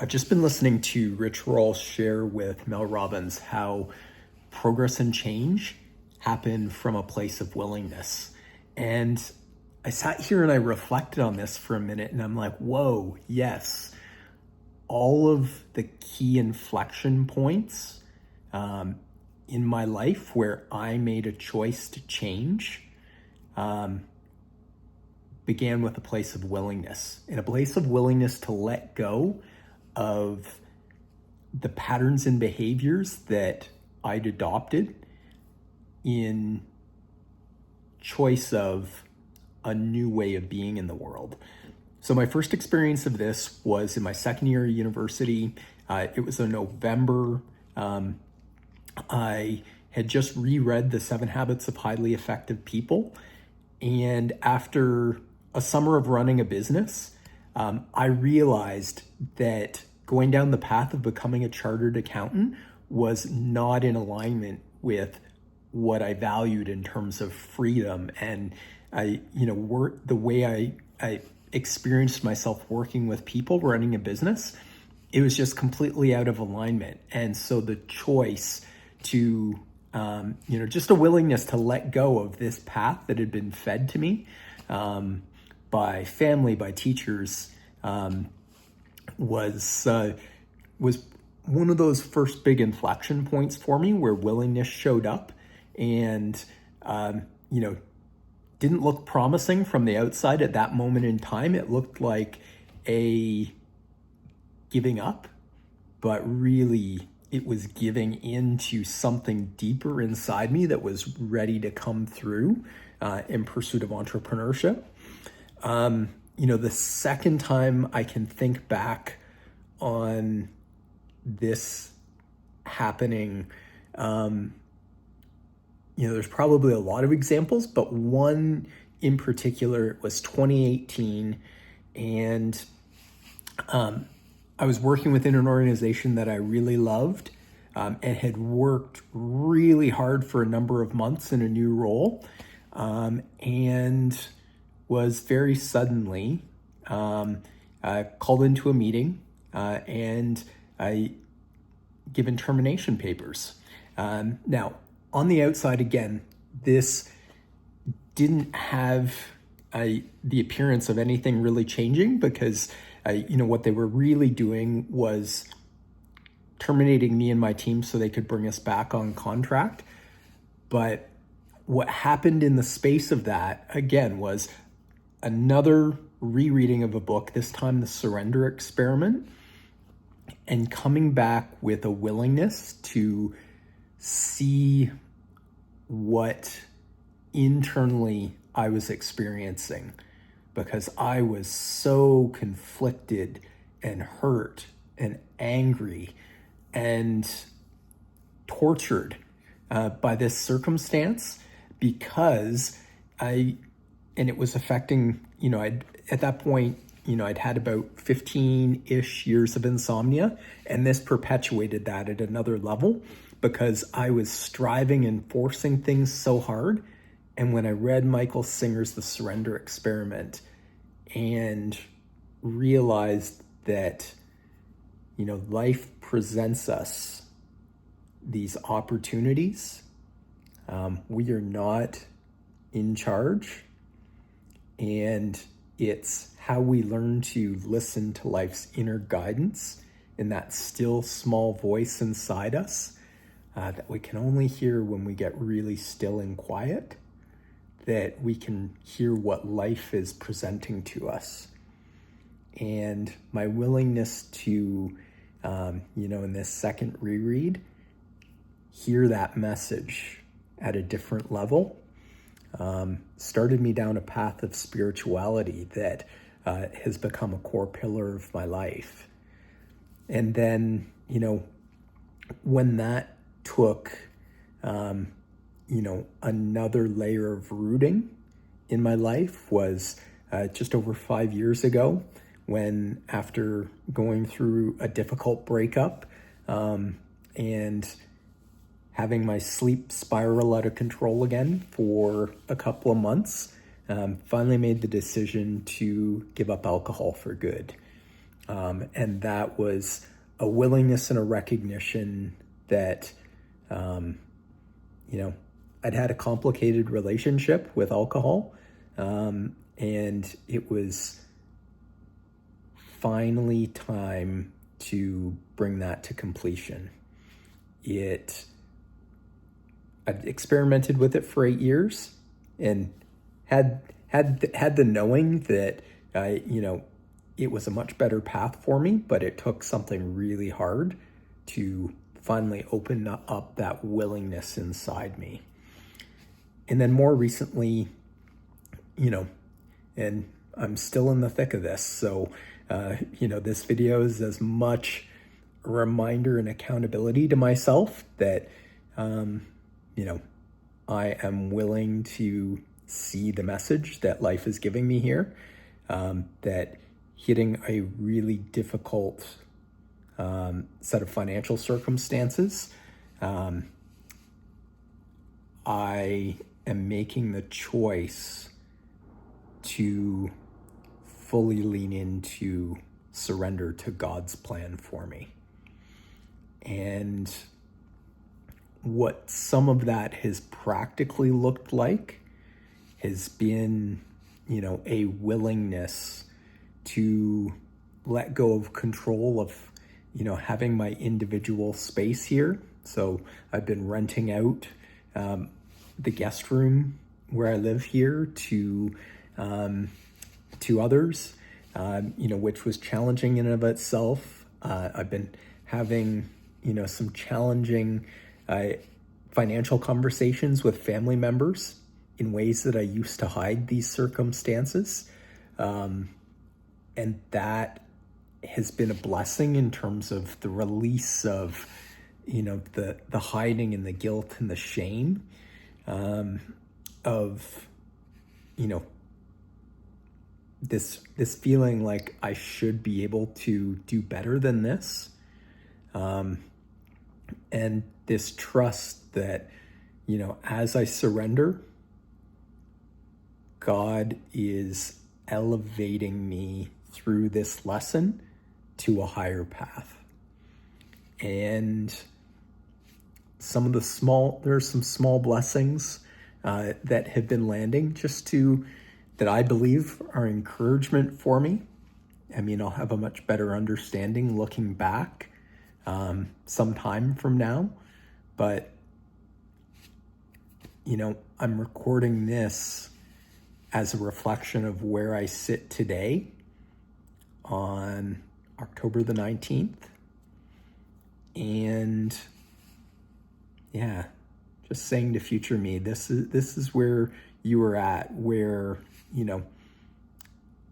I've just been listening to Rich Roll share with Mel Robbins how progress and change happen from a place of willingness. And I sat here and I reflected on this for a minute and I'm like, whoa, yes. All of the key inflection points in my life where I made a choice to change began with a place of willingness, and a place of willingness to let go of the patterns and behaviors that I'd adopted in choice of a new way of being in the world. So my first experience of this was in my second year of university. It was in November. I had just reread The 7 Habits of Highly Effective People. And after a summer of running a business, I realized that going down the path of becoming a chartered accountant was not in alignment with what I valued in terms of freedom and the way I experienced myself working with people, running a business. It was just completely out of alignment. And so the choice to, just a willingness to let go of this path that had been fed to me by family, by teachers, was one of those first big inflection points for me where willingness showed up and, didn't look promising from the outside at that moment in time. It looked like a giving up, but really it was giving into something deeper inside me that was ready to come through in pursuit of entrepreneurship. The second time I can think back on this happening, there's probably a lot of examples, but one in particular was 2018. And I was working within an organization that I really loved and had worked really hard for a number of months in a new role, and was very suddenly called into a meeting and given termination papers. Now, on the outside, again, this didn't have the appearance of anything really changing because what they were really doing was terminating me and my team so they could bring us back on contract. But what happened in the space of that, again, was another rereading of a book, this time The Surrender Experiment, and coming back with a willingness to see what internally I was experiencing, because I was so conflicted and hurt and angry and tortured by this circumstance because it was affecting, at that point, I'd had about 15-ish years of insomnia, and this perpetuated that at another level because I was striving and forcing things so hard. And when I read Michael Singer's The Surrender Experiment and realized that, life presents us these opportunities, we are not in charge, and it's how we learn to listen to life's inner guidance in that still small voice inside us that we can only hear when we get really still and quiet, that we can hear what life is presenting to us. And my willingness to, in this second reread, hear that message at a different level, started me down a path of spirituality that has become a core pillar of my life. And then, when that took, another layer of rooting in my life was just over 5 years ago, when after going through a difficult breakup and having my sleep spiral out of control again for a couple of months, finally made the decision to give up alcohol for good. And that was a willingness and a recognition that, I'd had a complicated relationship with alcohol. And it was finally time to bring that to completion. I'd experimented with it for 8 years and had the knowing that it was a much better path for me, but it took something really hard to finally open up that willingness inside me. And then more recently, and I'm still in the thick of this. So, this video is as much a reminder and accountability to myself that, I am willing to see the message that life is giving me here, that hitting a really difficult set of financial circumstances, I am making the choice to fully lean into surrender to God's plan for me. And what some of that has practically looked like has been, a willingness to let go of control of, having my individual space here. So I've been renting out the guest room where I live here to others, which was challenging in and of itself. I've been having, some challenging financial conversations with family members in ways that I used to hide these circumstances. And that has been a blessing in terms of the release of, the hiding and the guilt and the shame of, this feeling like I should be able to do better than this. And this trust that, as I surrender, God is elevating me through this lesson to a higher path. And there's some small blessings that have been landing that I believe are encouragement for me. I mean, I'll have a much better understanding looking back some time from now. But, I'm recording this as a reflection of where I sit today on October the 19th. And yeah, just saying to future me, this is where you were at, where,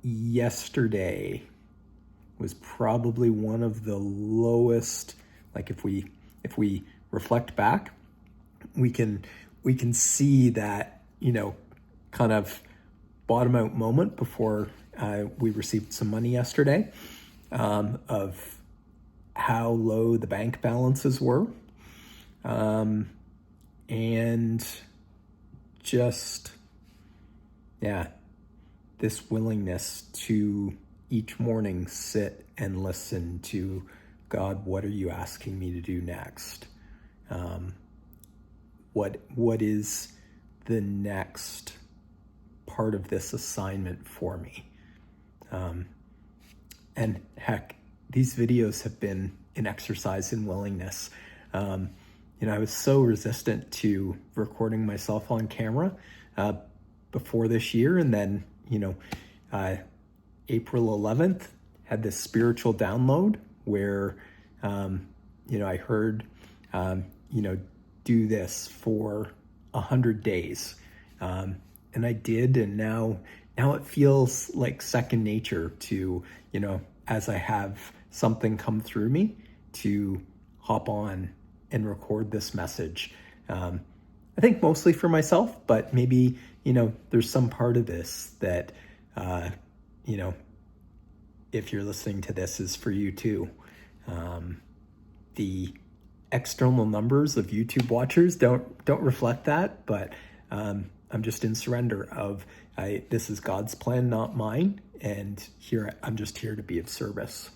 yesterday was probably one of the lowest. Like if we reflect back, we can see that, kind of bottom out moment before we received some money yesterday, of how low the bank balances were. And just, this willingness to each morning sit and listen to God, what are you asking me to do next? What is the next part of this assignment for me? And heck, these videos have been an exercise in willingness. I was so resistant to recording myself on camera before this year. And then, April 11th had this spiritual download where, I heard, do this for 100 days. And I did. And now it feels like second nature to, as I have something come through me, to hop on and record this message. I think mostly for myself, but maybe, there's some part of this that, if you're listening to this, is for you too. The external numbers of YouTube watchers don't reflect that, but I'm just in surrender of this is God's plan, not mine, and I'm just here to be of service.